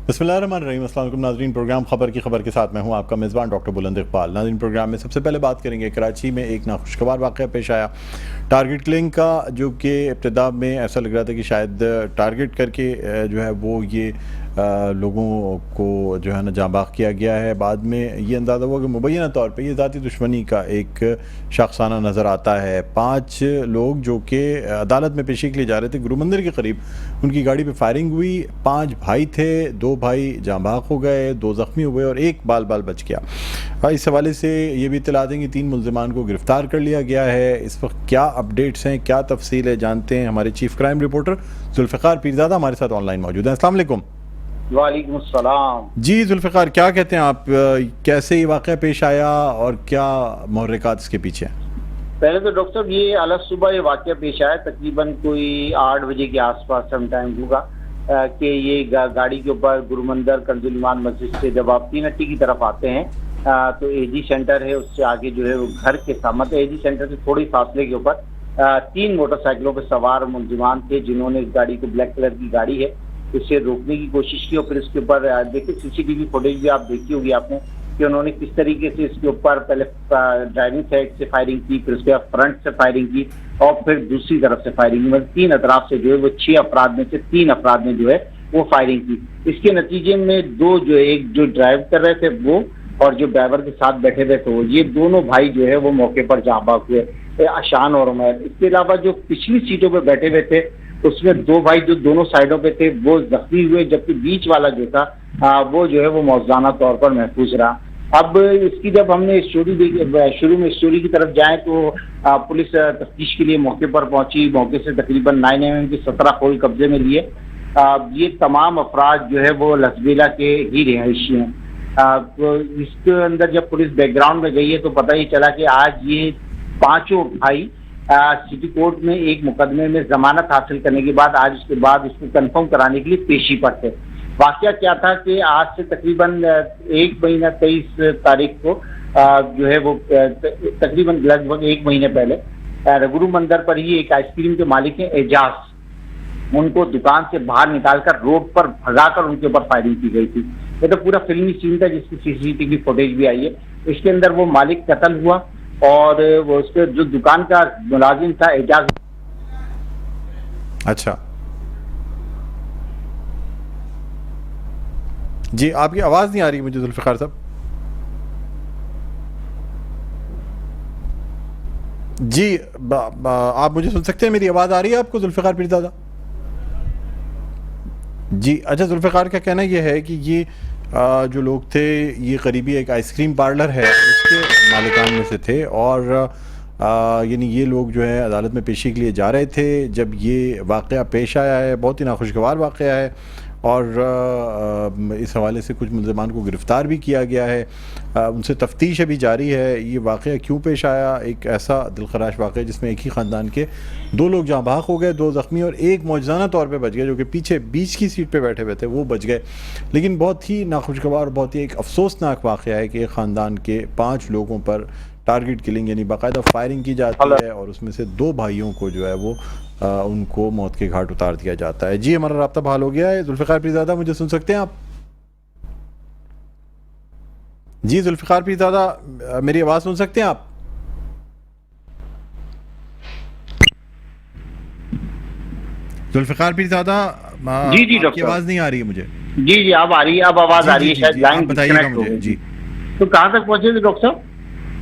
बिस्मिल्लाहिर्रहमानिर्रहीम। अस्सलाम वालेकुम नाज़रीन, प्रोग्राम खबर की खबर के साथ मैं हूं आपका मेज़बान डॉक्टर बुलंद इकबाल। नाज़रीन, प्रोग्राम में सबसे पहले बात करेंगे कराची में एक नाखुशगवार वाक़या पेश आया टारगेट किलिंग का, जो कि इब्तिदा में ऐसा लग रहा था कि शायद टारगेट करके जो है वो ये लोगों को जो है ना जाँबाग किया गया है। बाद में ये अंदाज़ा हुआ कि मुबैना तौर पर ये ज़ाती दुश्मनी का एक शख्साना नज़र आता है। 5 लोग जो कि अदालत में पेशी के लिए जा रहे थे, गुरु मंदिर के करीब उनकी गाड़ी पे फायरिंग हुई। 5 भाई थे, 2 भाई जाँबाग हो गए, 2 ज़ख्मी हुए और 1 बाल बाल बच गया। इस हवाले से ये भी इत्तला दें कि 3 मुल्ज़िमान को गिरफ़्तार कर लिया गया है। इस वक्त क्या अपडेट्स हैं, क्या तफसील है, जानते हैं। हमारे chief crime reporter Zulfikar Pirzada हमारे साथ ऑनलाइन मौजूद हैं। अस्सलाम वालेकुम। वालेकुम अस्सलाम। जी जुल्फ़िकार, क्या कहते हैं आप, कैसे ये वाक़या पेश आया और क्या मुहर्रिकात इसके पीछे हैं? पहले तो डॉक्टर साहब, ये अलग सुबह ये वाक़या पेश आया, तकरीबन कोई 8 बजे के आसपास सम टाइम होगा कि ये गाड़ी के ऊपर गुरु मंदिर कंजुल ईमान मस्जिद से जब आप 3 अट्टी की तरफ आते हैं तो एजी सेंटर है, उससे आगे जो है वो घर के सामने एजी सेंटर से थोड़ी फासले के ऊपर 3 मोटरसाइकिलों पर सवार मुल्जिमान थे, जिन्होंने इस गाड़ी को, ब्लैक कलर की गाड़ी है, उसे रोकने की कोशिश की और फिर इसके ऊपर देखिए सीसीटीवी फुटेज भी आप देखी होगी आपने कि उन्होंने किस तरीके से इसके ऊपर पहले ड्राइविंग साइड से फायरिंग की, फिर उसके बाद फ्रंट से फायरिंग की और फिर दूसरी तरफ से फायरिंग की। मतलब 3 अतराफ से जो है वो 6 अफराद में से 3 अफराद ने जो है वो फायरिंग की। इसके नतीजे में 2 जो एक जो ड्राइव कर रहे थे वो और जो ड्राइवर के साथ बैठे हुए थे ये दोनों भाई जो है वो मौके पर जाँबाग हुए, अशान और उमैर। इसके अलावा जो पिछली सीटों पर बैठे हुए थे उसमें 2 भाई जो दोनों साइडों पे थे वो जख्मी हुए, जबकि बीच वाला जो था वो जो है वो मौजूदा तौर पर महफूज रहा। अब इसकी जब हमने स्टोरी देखी, शुरू में स्टोरी की तरफ जाएं तो पुलिस तफ्तीश के लिए मौके पर पहुंची। मौके से तकरीबन 9mm की 17 खोल कब्जे में लिए। ये तमाम अफराद जो है वो लसबेला के ही रिहायशी हैं। तो इसके अंदर जब पुलिस बैकग्राउंड में गई है तो पता ही चला कि आज ये 5 भाई सिटी कोर्ट में एक मुकदमे में जमानत हासिल करने के बाद आज उसके बाद उसको कंफर्म कराने के लिए पेशी पर थे। वाकया क्या था कि आज से तकरीबन 1 महीना 23 तारीख को जो है वो तकरीबन लगभग 1 महीने पहले गुरु मंदिर पर ही एक आइसक्रीम के मालिक हैं एजाज, उनको दुकान से बाहर निकालकर रोड पर भगाकर उनके ऊपर फायरिंग की गई थी। ये तो पूरा फिल्मी सीन था जिसकी सीसीटीवी फुटेज भी आई है। इसके अंदर वो मालिक कत्ल हुआ और वो उसके जो दुकान का मुलाजिम था एजाज। अच्छा जी, आपकी आवाज़ नहीं आ रही मुझे जुल्फ़िकार साहब। जी आप मुझे सुन सकते हैं? मेरी आवाज़ आ रही है आपको जुल्फ़िकार पीरज़ादा? जी अच्छा, जुल्फ़िकार का कहना यह है कि ये जो लोग थे ये करीबी एक आइसक्रीम पार्लर है उसके मालिकान में से थे और यानी ये लोग जो है अदालत में पेशी के लिए जा रहे थे जब ये वाक़या पेश आया है। बहुत ही नाखुशगवार वाक़या है और इस हवाले से कुछ मुल्ज़िमान को गिरफ़्तार भी किया गया है, उनसे तफ्तीश अभी जारी है। ये वाक़या क्यों पेश आया, एक ऐसा दिलखराश वाक़या जिसमें एक ही ख़ानदान के 2 लोग जाँबाग हो गए, 2 ज़ख्मी और 1 मौजूदा तौर पे बच गए, जो कि पीछे बीच की सीट पे बैठे हुए थे वो बच गए। लेकिन बहुत ही नाखुशगवार, बहुत ही एक अफसोसनाक वाक़या है कि एक ख़ानदान के 5 लोगों पर टारगेट किलिंग यानी बाकायदा फायरिंग की जाती है और उसमें से 2 भाइयों को जो है वो उनको मौत के घाट उतार दिया जाता है। जी हमारा राब्ता बहाल हो गया है। जुल्फ़िकार पीरज़ादा मुझे सुन सकते हैं आप? जी जुल्फ़िकार पीरज़ादा मेरी आवाज़ सुन सकते हैं आप? जुल्फ़िकार पीरज़ादा जी जी आपकी आवाज़ नहीं आ रही है मुझे। जी जी अब आ रही है, अब आवाज़ आ रही है, शायद लाइन बताइएगा मुझे। जी तो कहाँ तक पहुंचे थे डॉक्टर साहब?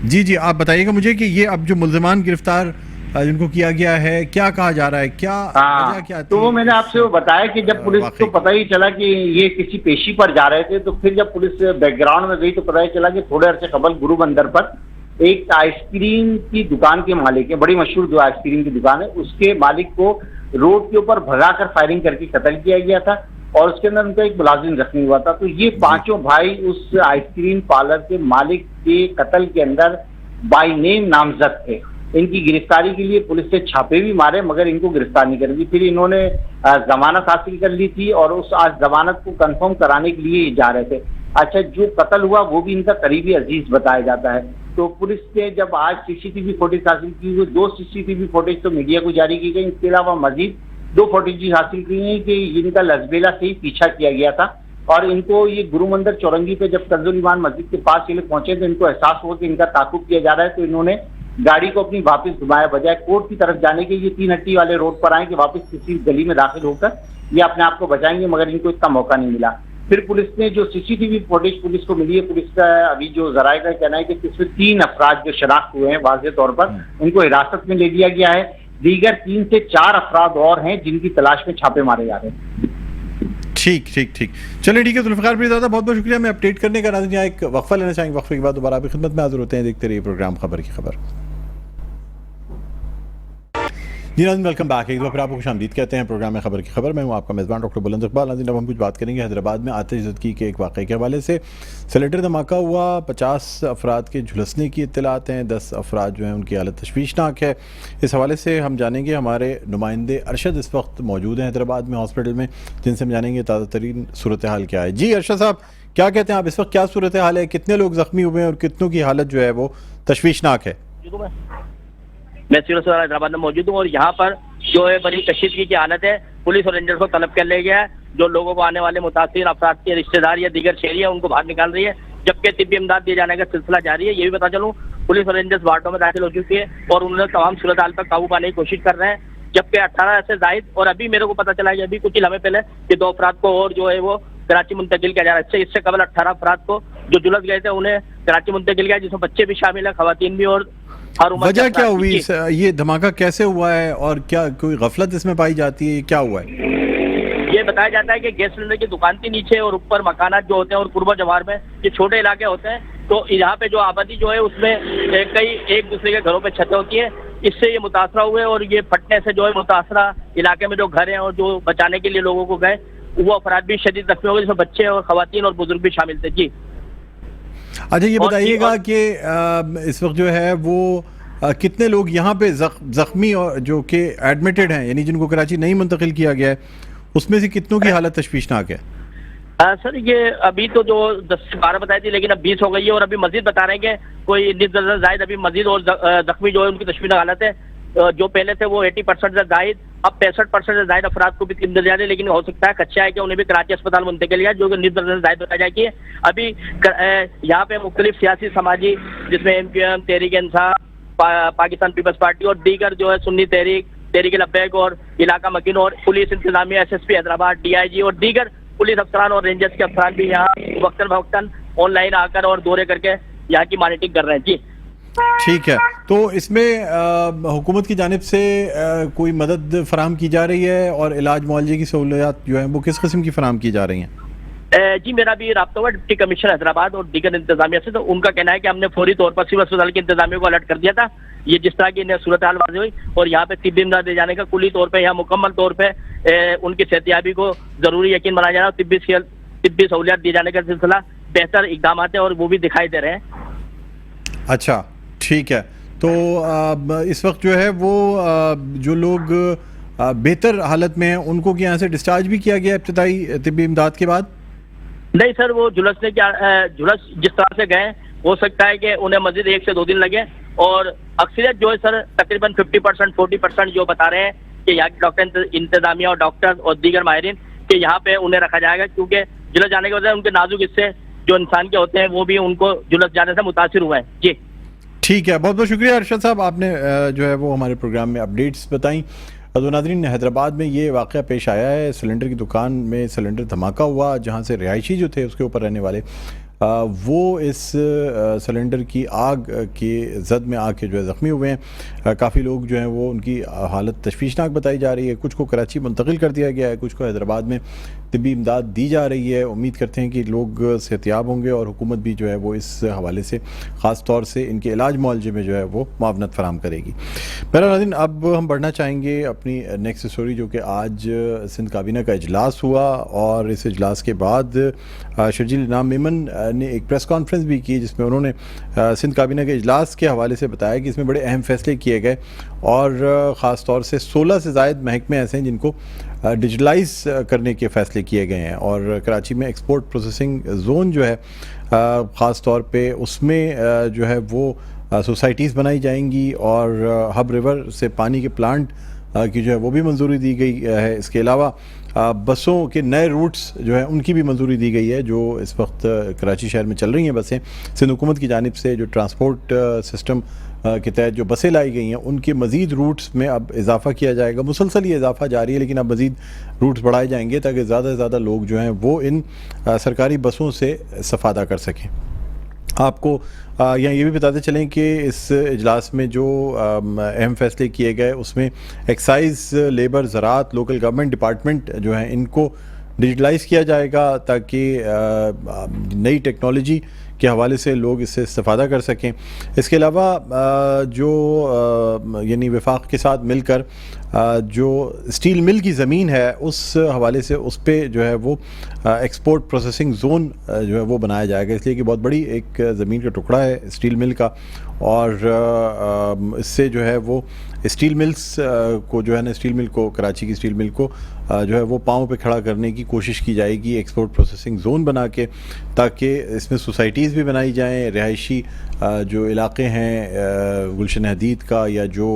जी जी आप बताइएगा मुझे कि ये अब जो मुल्ज़िमान गिरफ्तार जिनको किया गया है क्या कहा जा रहा है, क्या वजह क्या थी? तो वो मैंने आपसे वो बताया कि जब पुलिस को पता ही चला कि ये किसी पेशी पर जा रहे थे तो फिर जब पुलिस बैकग्राउंड में गई तो पता ही चला कि थोड़े अरसे कबल गुरु मंदिर पर एक आइसक्रीम की दुकान के मालिक है, बड़ी मशहूर जो आइसक्रीम की दुकान है, उसके मालिक को रोड के ऊपर भगाकर फायरिंग करके कत्ल किया गया था और उसके अंदर उनका एक मुलाजिम जख्मी हुआ था। तो ये 5 भाई उस आइसक्रीम पार्लर के मालिक के कत्ल के अंदर बाय नेम नामजद थे। इनकी गिरफ्तारी के लिए पुलिस ने छापे भी मारे मगर इनको गिरफ्तार नहीं कर दी। फिर इन्होंने जमानत हासिल कर ली थी और उस आज जमानत को कंफर्म कराने के लिए जा रहे थे। अच्छा, जो कत्ल हुआ वो भी इनका करीबी अजीज बताया जाता है। तो पुलिस ने जब आज सीसीटीवी फुटेज हासिल की, वो 2 सीसीटीवी फुटेज तो मीडिया को जारी की गई, इसके अलावा मजीद 2 फुटेज हासिल की गई कि इनका लसबेला से ही पीछा किया गया था और इनको ये गुरु मंदिर चौरंगी पे जब कंजुल ईमान मस्जिद के पास ये लोग पहुंचे तो इनको एहसास हुआ कि इनका ताकुब किया जा रहा है, तो इन्होंने गाड़ी को अपनी वापस घुमाया, बजाय कोर्ट की तरफ जाने के ये 3 हट्टी वाले रोड पर आए कि वापस किसी गली में दाखिल होकर ये अपने आप को बचाएंगे, मगर इनको इतना मौका नहीं मिला। फिर पुलिस ने जो सीसीटीवी फुटेज पुलिस को मिली है, पुलिस का अभी जो जराये का कहना है कि इसमें 3 अफराद जो शनाख्त हुए हैं वाज़ेह तौर पर, उनको हिरासत में ले लिया गया है। दीगर 3 से 4 अफराद और हैं जिनकी तलाश में छापे मारे जा रहे हैं। ठीक ठीक ठीक, चलिए ठीक है जुल्फ़िकार पीरज़ादा, बहुत बहुत शुक्रिया मैं अपडेट करने का। नाज़रीन यहाँ एक वक्फा लेना चाहेंगे, वक्फे के बाद दोबारा आपकी खिदमत में हाजिर होते हैं। देखते रहिए प्रोग्राम खबर की खबर। जी नाज़रीन, वेलकम बैक। एक बार फिर आपको खुशामदीद कहते हैं प्रोग्राम में खबर की खबर। मैं हूँ आपका मेज़बान डॉक्टर बुलंद इकबाल। नाज़रीन, अब हम कुछ बात करेंगे हैदराबाद में आतिशज़दगी के एक वाक़े के हवाले से। सिलेंडर धमाका हुआ, 50 अफराद के झुलसने की इत्तलात हैं, 10 अफराद जो हैं उनकी हालत तशवीशनाक है। इस हवाले से हम जानेंगे, हमारे नुमाइंदे अरशद इस वक्त मौजूद हैं हैदराबाद में हॉस्पिटल में, जिनसे हम जानेंगे ताज़ा तरीन सूरत हाल क्या है। जी अरशद साहब, क्या कहते हैं आप, इस वक्त क्या सूरत हाल है, कितने लोग ज़ख्मी हुए हैं और कितनों की हालत जो है वो तशवीशनाक है? मैं सूरत हैदराबाद में मौजूद हूँ और यहाँ पर जो है बड़ी कशीदगी की हालत है। पुलिस और रेंजर्स को तलब कर लिया गया है। जो लोगों को आने वाले मुतासिर अफराद के रिश्तेदार या दीगर शहरी है उनको बाहर निकाल रही है, जबकि तिब्बी इमदाद दिए जाने का सिलसिला जारी है। ये भी बता चलूँ, पुलिस और रेंजर्स वार्डों में दाखिल हो चुकी है और उन्होंने तमाम सूरत हाल पर काबू पाने की कोशिश कर रहे हैं, जबकि 18 से जायद, और अभी मेरे को पता चला कि अभी कुछ लम्हे पहले कि 2 अफराद को और जो है वो कराची मुंतकिल किया जा रहा है। इससे कबल 18 अफराद को जो जुलस गए थे उन्हें कराची मुंतकिल किया, जिसमें बच्चे भी शामिल है, खवातीन भी। और वजह क्या हुई, ये धमाका कैसे हुआ है और क्या कोई गफलत इसमें पाई जाती है, क्या हुआ है? ये बताया जाता है कि गैस सिलेंडर की दुकान थी नीचे और ऊपर मकानात जो होते हैं और कुर्बा जवार में ये छोटे इलाके होते हैं, तो यहाँ पे जो आबादी जो है उसमें कई एक दूसरे के घरों पे छतें होती है, इससे ये मुतासरा हुए और ये फटने से जो है मुतासरा इलाके में जो घर हैं और जो बचाने के लिए लोगों को गए वो अफराद भी शदीद जख्मी हो गए, जिसमें बच्चे और खवातीन और बुजुर्ग भी शामिल थे। जी अच्छा, ये बताइएगा कि इस वक्त जो है वो कितने लोग यहाँ पे जख्मी और जो कि एडमिटेड हैं, यानी जिनको कराची नहीं मुंतकिल किया गया है, उसमें से कितनों की हालत तशवीशनाक है? सर ये अभी तो जो 10 से 12 बताई थी, लेकिन अब 20 हो गई है और अभी मजीद बता रहे हैं कि कोई 19 दर्जन जायद अभी मजीद और जख्मी जो है उनकी तशवीशनाक हालत है। जो पहले थे वो 80% से जायद, अब 65% से जायद अफराद को भी इमदाद जा रही है, लेकिन हो सकता है खदशा है कि उन्हें भी कराची अस्पताल मुंतकिल किया, जो कि 19 दर्जन से जायद बताया जाए कि अभी यहाँ पे मुख्तलिफ सियासी समाजी, जिसमें MQM, Tehreek Insaf, Pakistan peoples party और दीगर जो है सुन्नी तहरीक लब्बैक और इलाका मकीन और पुलिस इंतजामिया, SSP हैदराबाद, DIG और दीगर पुलिस अफसरान और रेंजर्स के अफसरान भी यहाँ वक्तन फवक्तन ऑनलाइन आकर और दौरे करके यहाँ की मॉनिटरिंग कर रहे हैं। जी ठीक है, तो इसमें हुकूमत की जानिब से कोई मदद फराहम की जा रही है और इलाज मुआवजे की सहूलियात जो है वो किस किस्म की फराहम की जा रही हैं? जी मेरा भी राब्ता हुआ डिप्टी कमिश्नर हैदराबाद और दीगर इंतजामिया से, तो उनका कहना है कि हमने फौरी तौर पर सिविल अस्पताल के इंतजामिया को अलर्ट कर दिया था। ये जिस तरह की सूरत हाल वाज़ेह हुई और यहाँ पे तिब्बी इमदाद दे जाने का कुली तौर पे यहाँ मुकम्मल तौर पे उनकी सेहतियाबी को जरूरी यकीन बनाया जा रहा है। तिब्बी सहूलियात दिए जाने का सिलसिला बेहतर इकदाम है और वो भी दिखाई दे रहे हैं। अच्छा ठीक है, तो इस वक्त जो है वो जो लोग बेहतर हालत में हैं उनको यहाँ से डिस्चार्ज भी किया गया इब्तिदाई तिब्बी इमदाद के बाद? नहीं सर, वो जुलस जिस तरह से गए हो सकता है कि उन्हें मजीद 1 से 2 दिन लगे और अक्सरियत जो है सर तकरीबन 50% 40% जो बता रहे हैं कि यहाँ के डॉक्टर इंतजामिया और डॉक्टर और दीगर माहिरीन कि यहाँ पे उन्हें रखा जाएगा, क्योंकि जुलस जाने की वजह से उनके नाजुक हिस्से जो इंसान के होते हैं वो भी उनको जुलस जाने से मुतासिर हुए हैं। जी ठीक है, बहुत बहुत शुक्रिया अरशद साहब, आपने जो है वो हमारे प्रोग्राम में अपडेट्स बताई। तो नाज़रीन, हैदराबाद में ये वाक़या पेश आया है, सिलेंडर की दुकान में सिलेंडर धमाका हुआ, जहाँ से रिहायशी जो थे उसके ऊपर रहने वाले वो इस सिलेंडर की आग के जद में आके जो है ज़ख्मी हुए हैं। काफ़ी लोग जो हैं वो उनकी हालत तशवीशनाक बताई जा रही है, कुछ को कराची मुंतकिल कर दिया गया है, कुछ को हैदराबाद में तिब्बी इमदाद दी जा रही है। उम्मीद करते हैं कि लोग सेहतियाब होंगे और हुकूमत भी जो है वो इस हवाले से ख़ास तौर से इनके इलाज मुआवजे में जो है वो मुआवनत फराहम करेगी। मेरा नाज़रीन, अब हम बढ़ना चाहेंगे अपनी नेक्स्ट स्टोरी, जो कि आज सिंध काबीना का इजलास हुआ और इस इजलास के बाद शर्जील इनाम मेमन ने एक प्रेस कॉन्फ्रेंस भी की, जिसमें उन्होंने सिंध काबीना के इजलास के हवाले से बताया कि इसमें बड़े अहम फैसले किए गए और ख़ास तौर से 16 से ज़ायद महकमे ऐसे हैं जिनको डिजिटलाइज करने के फ़ैसले किए गए हैं और कराची में एक्सपोर्ट प्रोसेसिंग ज़ोन जो है ख़ास तौर पे उसमें जो है वो सोसाइटीज़ बनाई जाएंगी और हब रिवर से पानी के प्लांट की जो है वो भी मंजूरी दी गई है। इसके अलावा बसों के नए रूट्स जो है उनकी भी मंजूरी दी गई है, जो इस वक्त कराची शहर में चल रही हैं बसें। सिंध हुकूमत की जानिब से जो ट्रांसपोर्ट सिस्टम के तहत जो बसें लाई गई हैं उनके मज़ीद रूट्स में अब इजाफ़ा किया जाएगा। मुसलसल ये इजाफ़ा जारी है, लेकिन अब मज़ीद रूट्स बढ़ाए जाएंगे ताकि ज़्यादा से ज़्यादा लोग जो हैं वो इन सरकारी बसों से इस्तेफ़ादा कर सकें। आपको यहाँ ये भी बताते चलें कि इस इजलास में जो अहम फैसले किए गए उसमें एक्साइज, लेबर, ज़राअत, लोकल गवर्नमेंट डिपार्टमेंट जो हैं इनको डिजिटलाइज़ किया जाएगा ताकि नई टेक्नोलॉजी के हवाले से लोग इससे इस्तेफ़ादा कर सकें। इसके अलावा जो यानी वफाक के साथ मिलकर जो स्टील मिल की ज़मीन है उस हवाले से उस पे जो है वो एक्सपोर्ट प्रोसेसिंग ज़ोन जो है वो बनाया जाएगा, इसलिए कि बहुत बड़ी एक ज़मीन का टुकड़ा है स्टील मिल का, और इससे जो है वो स्टील मिल्स को जो है ना स्टील मिल को, कराची की स्टील मिल को जो है वो पाँव पे खड़ा करने की कोशिश की जाएगी एक्सपोर्ट प्रोसेसिंग ज़ोन बना के, ताकि इसमें सोसाइटीज़ भी बनाई जाएँ, रिहायशी जो इलाके हैं गुलशन हदीद का या जो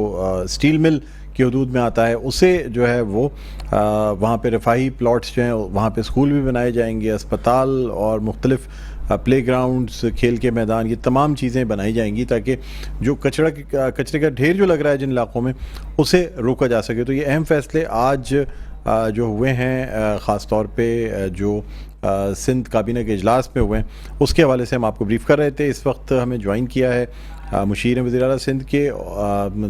स्टील मिल की हदूद में आता है उसे जो है वो वहाँ पे रफ़ाही प्लॉट्स जो हैं वहाँ पे स्कूल भी बनाए जाएंगे, अस्पताल और मुख्तलिफ प्ले ग्राउंड्स, खेल के मैदान, ये तमाम चीज़ें बनाई जाएंगी ताकि जो कचरे का ढेर जो लग रहा है जिन इलाकों में उसे रोका जा सके। तो ये अहम फैसले आज जो हुए हैं ख़ास तौर पे जो सिंध काबीना के इजलास में हुए हैं उसके हवाले से हम आपको ब्रीफ कर रहे थे। इस वक्त हमें ज्वाइन किया है मुशीर वज़ीर आला सिंध के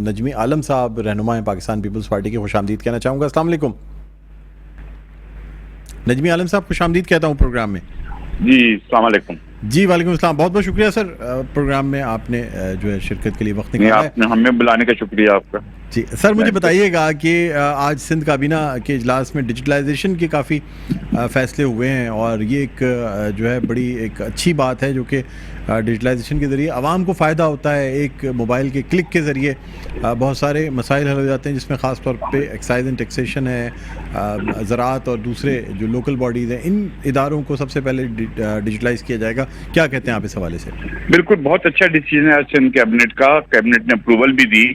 नजमी आलम साहब, रहनुमा हैं पाकिस्तान पीपल्स पार्टी के। खुशामदीद कहना चाहूँगा। अस्सलाम वालेकुम नजमी आलम साहब, खुशामदीद कहता हूँ प्रोग्राम में। जी अस्सलाम वालेकुम। जी वालेकुम अस्सलाम, बहुत बहुत शुक्रिया सर प्रोग्राम में आपने जो है शिरकत के लिए वक्त निकाला है। आपने हमें बुलाने का शुक्रिया आपका। जी सर, मुझे बताइएगा कि आज सिंध काबीना के इजलास में डिजिटलाइजेशन के काफ़ी फ़ैसले हुए हैं और ये एक जो है बड़ी एक अच्छी बात है, जो कि डिजिटलाइजेशन के ज़रिए आवाम को फ़ायदा होता है। एक मोबाइल के क्लिक के ज़रिए बहुत सारे मसाइल हल हो जाते हैं, जिसमें ख़ास तौर पे एक्साइज एंड टैक्सेशन है, ज़राअत और दूसरे जो लोकल बॉडीज़ हैं, इन इदारों को सबसे पहले डिजिटलाइज़ किया जाएगा। क्या कहते हैं आप इस हवाले से? बिल्कुल, बहुत अच्छा डिसीजन है सिंध कैबिनेट का। कैबिनेट ने अप्रूवल भी दी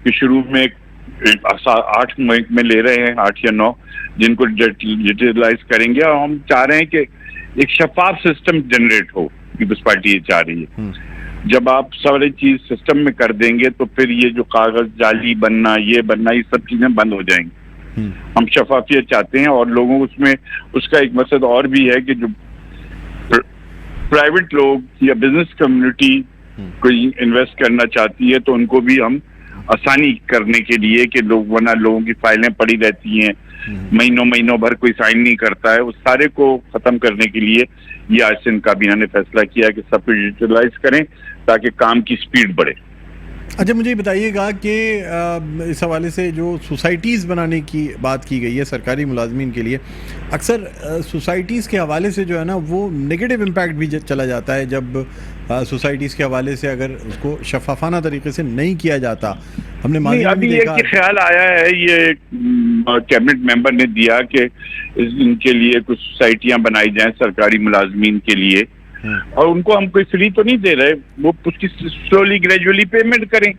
कि शुरू में 8 में ले रहे हैं, 8 या 9 जिनको डिजिटलाइज करेंगे, और हम चाह रहे हैं कि एक शफाफ सिस्टम जनरेट हो। पीपल्स पार्टी ये चाह रही है। जब आप सारी चीज सिस्टम में कर देंगे तो फिर ये जो कागज जाली बनना, ये बनना, ये सब चीजें बंद हो जाएंगी। हम शफाफियत चाहते हैं, और लोगों उसमें उसका एक मकसद और भी है कि जो प्राइवेट लोग या बिजनेस कम्युनिटी कोई इन्वेस्ट करना चाहती है तो उनको भी हम आसानी करने के लिए कि वरना लोगों की फाइलें पड़ी रहती हैं, महीनों भर कोई साइन नहीं करता है, उस सारे को खत्म करने के लिए ये आज सिंध काबीना ने फैसला किया कि सब कुछ डिजिटलाइज करें ताकि काम की स्पीड बढ़े। अच्छा, मुझे बताइएगा कि इस हवाले से जो सोसाइटीज़ बनाने की बात की गई है सरकारी मुलाजमीन के लिए, अक्सर सोसाइटीज़ के हवाले से जो है ना वो नेगेटिव इम्पैक्ट भी चला जाता है जब सोसाइटीज़ के हवाले से अगर उसको शफाफाना तरीके से नहीं किया जाता। हमने मानी अभी एक ख्याल आया है, ये कैबिनेट मेंबर ने दिया कि इनके लिए कुछ सोसाइटियां बनाई जाएं सरकारी मुलाजमीन के लिए, और उनको हम कोई फ्री तो नहीं दे रहे, वो उसकी स्लोली ग्रेजुअली पेमेंट करें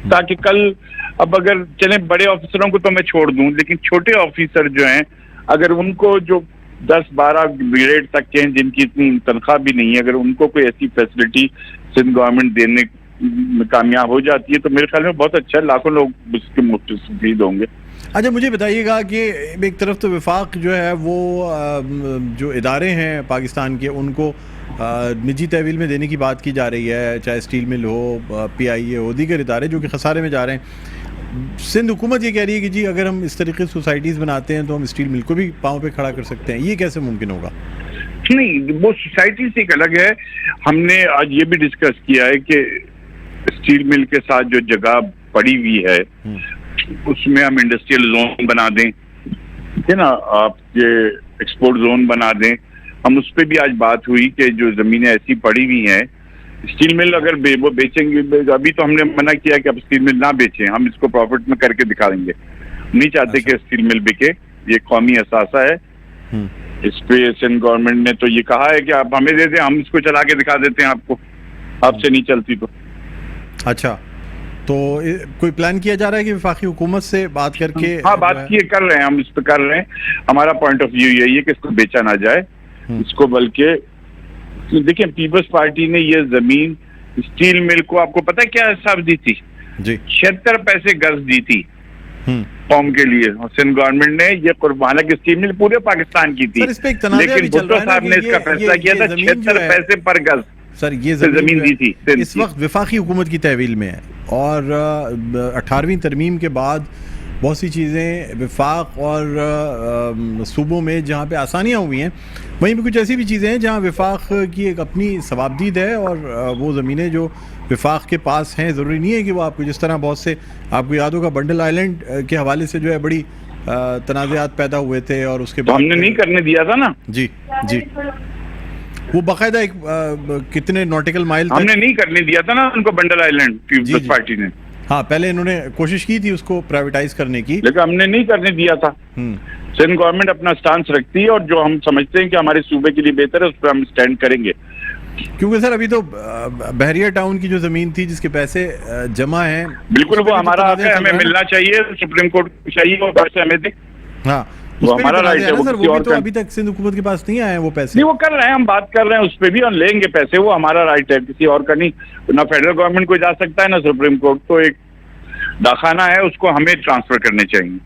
ताकि कल, अब अगर चले बड़े ऑफिसरों को तो मैं छोड़ दूं, लेकिन छोटे ऑफिसर जो हैं अगर उनको जो 10-12 ग्रेड तक के हैं जिनकी इतनी तनख्वाह भी नहीं है, अगर उनको कोई ऐसी फैसिलिटी सिंध गवर्नमेंट देने में कामयाब हो जाती है तो मेरे ख्याल में बहुत अच्छा है, लाखों लोग इसके मुस्तफीद होंगे। अच्छा, मुझे बताइएगा कि एक तरफ तो वफाक जो है वो जो इदारे हैं पाकिस्तान के उनको निजी तहवील में देने की बात की जा रही है, चाहे स्टील मिल हो, PIA हो, दीगर इदारे जो कि खसारे में जा रहे हैं। सिंध हुकूमत ये कह रही है कि जी अगर हम इस तरीके से सोसाइटीज़ बनाते हैं तो हम स्टील मिल को भी पाँव पे खड़ा कर सकते हैं। ये कैसे मुमकिन होगा? नहीं, वो सोसाइटी से एक अलग है। हमने आज ये भी डिस्कस किया है कि स्टील मिल के साथ जो जगह पड़ी हुई है उसमें हम इंडस्ट्रियल जोन बना दें, है ना, आप ये एक्सपोर्ट जोन बना दें। हम उस पर भी आज बात हुई कि जो जमीनें ऐसी पड़ी हुई हैं, स्टील मिल अगर वो बेचेंगे, अभी तो हमने मना किया कि अब स्टील मिल ना बेचें, हम इसको प्रॉफिट में करके दिखा देंगे। नहीं चाहते कि स्टील मिल बिके, ये कौमी असासा है। इस पे सिंध गवर्नमेंट ने तो ये कहा है कि आप हमें दे दें, हम इसको चला के दिखा देते हैं आपको, आपसे नहीं चलती तो। अच्छा, तो कोई प्लान किया जा रहा है कि वफाकी हुकूमत से बात करके? हाँ, बात किए कर रहे हैं, हम इस पे कर रहे हैं। हमारा पॉइंट ऑफ व्यू यही है कि इसको बेचा ना जाए, इसको बल्कि देखिए पीपल्स पार्टी ने ये जमीन स्टील मिल को, आपको पता है क्या हिसाब दी थी? जी 76 पैसे गज दी थी कौम के लिए। सिंध गवर्नमेंट ने ये कुर्बाना की स्टील मिल पूरे पाकिस्तान की थी, लेकिन भुट्टो साहब ने इसका फैसला किया था 76 पैसे पर गज सर ये जमीन दी थी। इस वक्त वफाकी हुकूमत की तहवील में है और 18वीं तरमीम के बाद बहुत सी चीज़ें विफाक और सूबों में जहाँ पे आसानियाँ हुई हैं, वहीं पे कुछ ऐसी भी चीज़ें हैं जहाँ विफाक की एक अपनी सवाबदीद है और वो ज़मीनें जो विफाक के पास हैं, ज़रूरी नहीं है कि वो आपको, जिस तरह बहुत से आपको याद होगा बंडल आइलैंड के हवाले से जो है बड़ी तनाज़ात पैदा हुए थे और उसके बाद हमने नहीं करने दिया था ना। जी जी, वो बाकायदा एक कितने नॉटिकल माइल हमने नहीं करने दिया था ना उनको बंडल आइलैंड, पीपल्स पार्टी ने। हाँ, पहले इन्होंने कोशिश की थी उसको प्राइवेटाइज करने की, लेकिन हमने नहीं करने दिया था। सिंध गवर्नमेंट अपना स्टांस रखती है और जो हम समझते हैं कि हमारे सूबे के लिए बेहतर है उस पर हम स्टैंड करेंगे। क्योंकि सर अभी तो बहरिया टाउन की जो जमीन थी जिसके पैसे जमा हैं, बिल्कुल वो हमारा हक है, हमें मिलना चाहिए, सुप्रीम कोर्ट को चाहिए वो पैसे हमें दे। हाँ, वो हमारा राइट है। सर वो भी तो अभी तक सिंध हुकूमत के पास नहीं आए वो पैसे। नहीं, वो कर रहे हैं, हम बात कर रहे हैं उस पर भी, और लेंगे पैसे, वो हमारा राइट है, किसी और का नहीं। ना फेडरल गवर्नमेंट को जा सकता है ना सुप्रीम कोर्ट, तो एक दाखाना है उसको हमें ट्रांसफर करने चाहिए,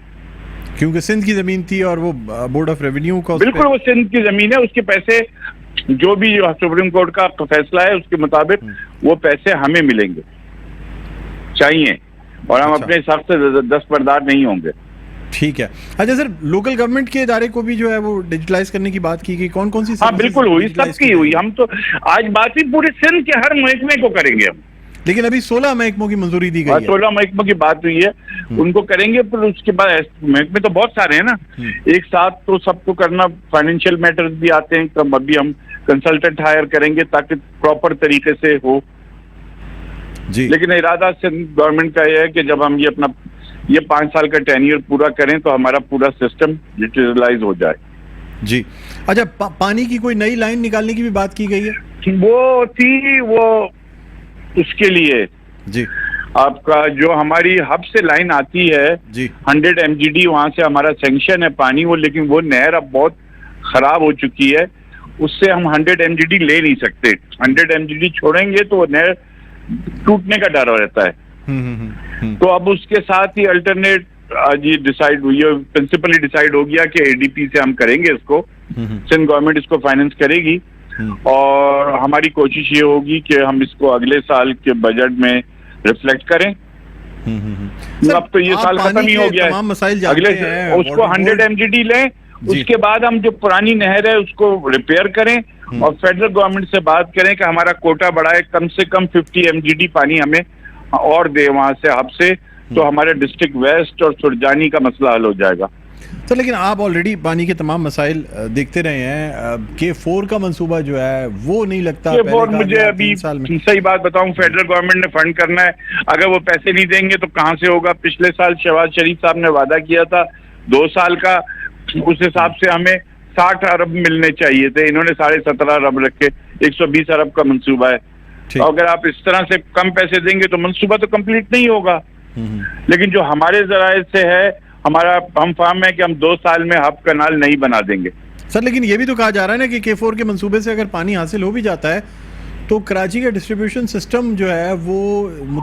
क्योंकि सिंध की जमीन थी और वो बोर्ड ऑफ रेवेन्यू का, बिल्कुल वो सिंध की जमीन है, उसके पैसे जो भी सुप्रीम कोर्ट का फैसला है उसके मुताबिक वो पैसे हमें मिलेंगे चाहिए, और हम अपने हिसाब से दस्तबरदार नहीं होंगे। ठीक है। अच्छा सर, लोकल गवर्नमेंट के इदारे को भी जो है वो डिजिटलाइज करने की बात की गई, कौन कौन सी? हाँ बिल्कुल हुई, सबकी हुई। हम तो आज बात ही पूरे सिंध के हर महकमे को करेंगे हम, लेकिन अभी 16 महकमों की मंजूरी दी गई है। 16 महकमों की बात हुई है, उनको करेंगे, फिर उसके बाद महकमे तो बहुत सारे हैं ना, एक साथ तो सबको करना, फाइनेंशियल मैटर्स भी आते हैं, तो अभी हम कंसल्टेंट हायर करेंगे ताकि प्रॉपर तरीके से हो जी। लेकिन इरादा सिंध गवर्नमेंट का यह है कि जब हम ये 5 साल का टेन्योर पूरा करें तो हमारा पूरा सिस्टम डिजिटलाइज हो जाए जी। अच्छा, पानी की कोई नई लाइन निकालने की भी बात की गई है? वो थी, वो उसके लिए जी, आपका जो हमारी हब से लाइन आती है जी 100 MGD, वहां से हमारा सैंक्शन है पानी वो, लेकिन वो नहर अब बहुत खराब हो चुकी है, उससे हम 100 MGD ले नहीं सकते। 100 MGD छोड़ेंगे तो वो नहर टूटने का डर रहता है। तो अब उसके साथ ही अल्टरनेट आज ये डिसाइड हुई है, प्रिंसिपली डिसाइड हो गया कि ADP से हम करेंगे इसको, सिंध गवर्नमेंट इसको फाइनेंस करेगी, और हमारी कोशिश ये होगी कि हम इसको अगले साल के बजट में रिफ्लेक्ट करें। अब तो ये साल खत्म ही हो गया है, अगले उसको 100 MGD लें, उसके बाद हम जो पुरानी नहर है उसको रिपेयर करें और फेडरल गवर्नमेंट से बात करें कि हमारा कोटा बढ़ाए, कम से कम 50 MGD पानी हमें और दे वहां से, हब से, तो हमारे डिस्ट्रिक्ट वेस्ट और सुरजानी का मसला हल हो जाएगा। तो लेकिन आप ऑलरेडी पानी के तमाम मसाइल देखते रहे हैं, K4 का मंसूबा जो है वो नहीं लगता K4 मुझे अभी सही बात बताऊं, फेडरल गवर्नमेंट ने फंड करना है, अगर वो पैसे नहीं देंगे तो कहां से होगा? पिछले साल शहबाज शरीफ साहब ने वादा किया था 2 साल का, उस हिसाब से हमें 60 अरब मिलने चाहिए थे, इन्होंने 17.5 अरब रखे, 120 अरब का मंसूबा है। अगर आप इस तरह से कम पैसे देंगे तो मंसूबा तो कंप्लीट नहीं होगा। लेकिन जो हमारे जराए से है, हम फार्म है कि हम 2 साल में हब कनाल नहीं बना देंगे। सर लेकिन ये भी तो कहा जा रहा है ना कि K4 के मंसूबे से अगर पानी हासिल हो भी जाता है तो कराची का डिस्ट्रीब्यूशन सिस्टम जो है वो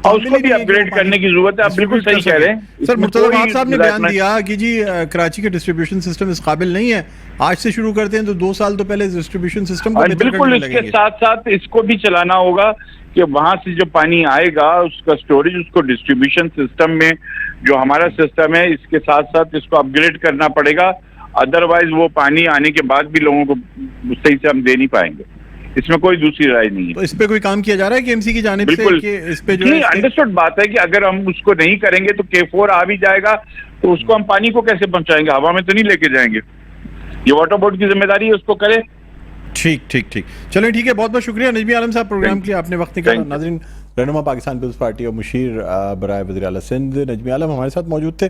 उसको भी अपग्रेड करने की जरूरत है। आप बिल्कुल सही कह रहे हैं सर। मुर्तज़ा साहब ने बयान दिया कि जी कराची के डिस्ट्रीब्यूशन सिस्टम इस काबिल नहीं है, आज से शुरू करते हैं तो 2 साल तो पहले डिस्ट्रीब्यूशन सिस्टम को बिल्कुल, इसके साथ साथ इसको भी चलाना होगा कि वहां से जो पानी आएगा उसका स्टोरेज, उसको डिस्ट्रीब्यूशन सिस्टम में जो हमारा सिस्टम है इसके साथ साथ इसको अपग्रेड करना पड़ेगा, अदरवाइज वो पानी आने के बाद भी लोगों को सही से हम दे नहीं पाएंगे। इसमें कोई दूसरी राय नहीं है। तो इस पे कोई काम किया जा रहा है कि KMC की जानिब से कि इस पे जो है अंडरस्टूड बात है कि अगर हम उसको नहीं करेंगे तो K4 आ भी जाएगा, तो उसको हम पानी को कैसे पहुंचाएंगे? हवा में तो नहीं लेके जाएंगे, ये वाटर बोर्ड की जिम्मेदारी है, उसको करे। ठीक ठीक ठीक, चलिए ठीक है, बहुत बहुत शुक्रिया नजमी आलम साहब प्रोग्राम के लिए, आपने वक्त निकाला। नाज़रीन, रहनुमा पाकिस्तान पीपल्स पार्टी और मुशीर बराए वज़ीर आला सिंध नजमी आलम हमारे साथ मौजूद थे।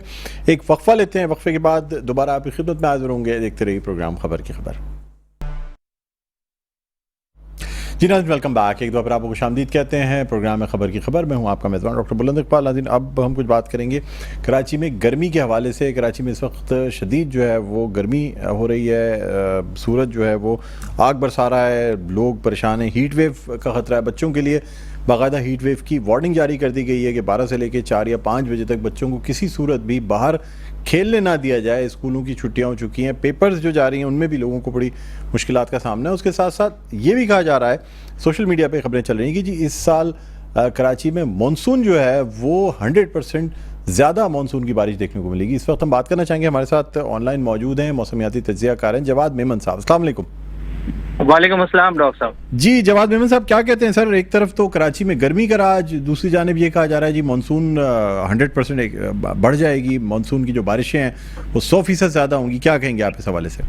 एक वक्फा लेते हैं, वक्फे के बाद दोबारा आपकी खिदमत में हाजिर होंगे। देखते रहिए प्रोग्राम खबर की खबर। जी नाज़रीन, वेलकम बैक। एक दो बार आपको खुशामदीद कहते हैं प्रोग्राम में खबर की खबर में हूँ आपका मेज़बान डॉक्टर बुलंद इकबाल। नाज़रीन, अब हम कुछ बात करेंगे कराची में गर्मी के हवाले से। कराची में इस वक्त शदीद जो है वो गर्मी हो रही है, सूरज जो है वो आग बरसा रहा है, लोग परेशान हैं, हीट वेव का ख़तरा है। बच्चों के लिए बाकायदा हीट वेव की वार्निंग जारी कर दी गई है कि 12 से लेकर 4 या 5 बजे तक बच्चों को किसी सूरत भी बाहर खेलने ना दिया जाए। स्कूलों की छुट्टियां हो चुकी हैं, पेपर्स जो जा रही हैं उनमें भी लोगों को बड़ी मुश्किलात का सामना है। उसके साथ साथ ये भी कहा जा रहा है, सोशल मीडिया पे खबरें चल रही हैं कि जी इस साल कराची में मानसून जो है वो 100% ज़्यादा मानसून की बारिश देखने को मिलेगी। इस वक्त हम बात करना चाहेंगे, हमारे साथ ऑनलाइन मौजूद हैं मौसमियाती तज्ज़ियाकार हैं जवाद मेमन साहब। अस्सलाम वालेकुम। वालेकुम अस्सलाम डॉक्टर साहब। जी जवाद मेमन साहब, क्या कहते हैं सर? एक तरफ तो कराची में गर्मी का राज, दूसरी जानिब ये कहा जा रहा है जी मानसून 100% बढ़ जाएगी, मानसून की जो बारिशें हैं वो 100% ज़्यादा होंगी। क्या कहेंगे आप इस हवाले से?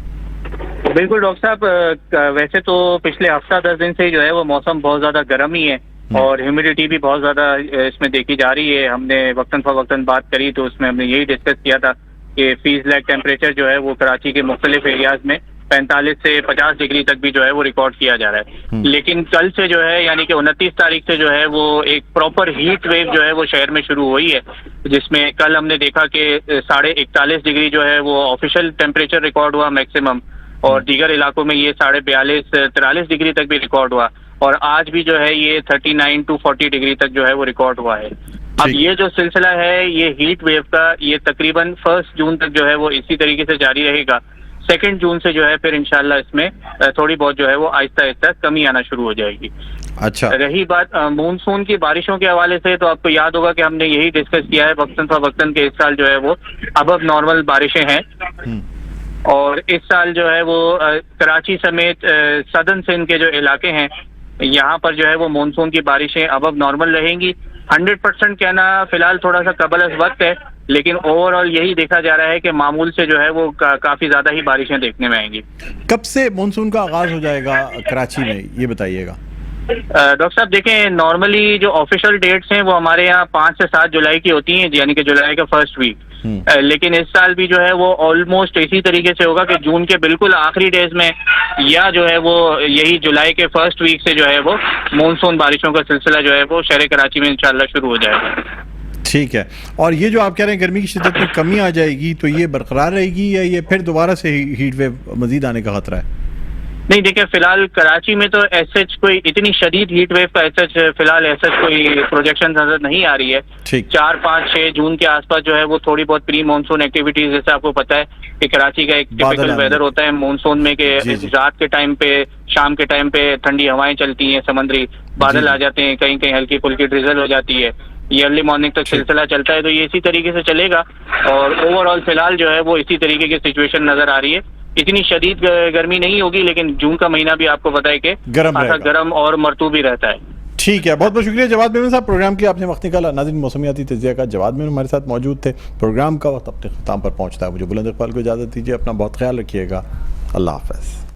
बिल्कुल डॉक्टर साहब, वैसे तो पिछले हफ्ता 10 दिन से जो है वो मौसम बहुत ज़्यादा गर्म ही है और ह्यूमिडिटी भी बहुत ज़्यादा इसमें देखी जा रही है। हमने वक्तन फवक्तन बात करी तो उसमें हमने यही डिस्कस किया था कि फीस लैक टेम्परेचर जो है वो कराची के मुख्तलिफ एरियाज में 45 से 50 डिग्री तक भी जो है वो रिकॉर्ड किया जा रहा है। लेकिन कल से जो है यानी कि 29 तारीख से जो है वो एक प्रॉपर हीट वेव जो है वो शहर में शुरू हुई है, जिसमें कल हमने देखा कि 41.5 डिग्री जो है वो ऑफिशियल टेम्परेचर रिकॉर्ड हुआ मैक्सिमम, और दीगर इलाकों में ये 42-43 डिग्री तक भी रिकॉर्ड हुआ, और आज भी जो है ये 39 to 40 डिग्री तक जो है वो रिकॉर्ड हुआ है। अब ये जो सिलसिला है ये हीट वेव का, ये तकरीबन 1 जून तक जो है वो इसी तरीके से जारी रहेगा। 2 जून से जो है फिर इंशाल्लाह इसमें थोड़ी बहुत जो है वो आहिस्ता आहिस्ता कमी आना शुरू हो जाएगी। अच्छा, रही बात मानसून की बारिशों के हवाले से, तो आपको याद होगा कि हमने यही डिस्कस किया है वक्तन फवक्तन के इस साल जो है वो अबव नॉर्मल बारिशें हैं, और इस साल जो है वो कराची समेत सदर्न सिंध के जो इलाके हैं यहाँ पर जो है वो मानसून की बारिशें अबव नॉर्मल रहेंगी। 100% कहना फिलहाल थोड़ा सा कबल वक्त है, लेकिन ओवरऑल यही देखा जा रहा है कि मामूल से जो है वो काफी ज्यादा ही बारिशें देखने में आएंगी। कब से मानसून का आगाज हो जाएगा कराची में, ये बताइएगा? डॉक्टर साहब देखें, नॉर्मली जो ऑफिशियल डेट्स हैं वो हमारे यहाँ 5 से 7 जुलाई की होती हैं, यानी कि जुलाई का फर्स्ट वीक। लेकिन इस साल भी जो है वो ऑलमोस्ट इसी तरीके से होगा कि जून के बिल्कुल आखिरी डेज में या जो है वो यही जुलाई के फर्स्ट वीक से जो है वो मानसून बारिशों का सिलसिला जो है वो शहर कराची में इंशाल्लाह शुरू हो जाएगा। ठीक है, और ये जो आप कह रहे हैं गर्मी की शिद्दत में कमी आ जाएगी, तो ये बरकरार रहेगी या ये फिर दोबारा से हीट वेव मजीद आने का खतरा है? नहीं देखिए, फिलहाल कराची में तो ऐसे कोई इतनी शदीद हीट वेव का ऐसा फिलहाल ऐसा कोई प्रोजेक्शन नजर नहीं आ रही है। 4, 5, 6 जून के आसपास जो है वो थोड़ी बहुत प्री मानसून एक्टिविटीज, जैसे आपको पता है कि कराची का एक टिपिकल वेदर होता है मानसून में कि रात के टाइम पे, शाम के टाइम पे ठंडी हवाएं चलती हैं, समंदरी बादल आ जाते हैं, कहीं कहीं हल्की फुल्की ड्रिजल हो जाती है, ये अर्ली मॉर्निंग तक सिलसिला चलता है। तो ये इसी तरीके से चलेगा और ओवरऑल फिलहाल जो है वो इसी तरीके की सिचुएशन नजर आ रही है। इतनी शदीद गर्मी नहीं होगी, लेकिन जून का महीना भी आपको पता है कि गर्म और मरतूब भी रहता है। ठीक है, बहुत बहुत शुक्रिया जवाद मेमन साहब, प्रोग्राम के आपने वक्त निकाला। नाज़रीन, मौसमियाती तज्ज़िया का जवाद मेमन हमारे साथ मौजूद थे। प्रोग्राम का वक्त अपने ख़त्म पर पहुँचता है, मुझे बुलंद इकबाल को इजाज़त दीजिए। अपना बहुत ख्याल रखिएगा। अल्लाह हाफ़िज़।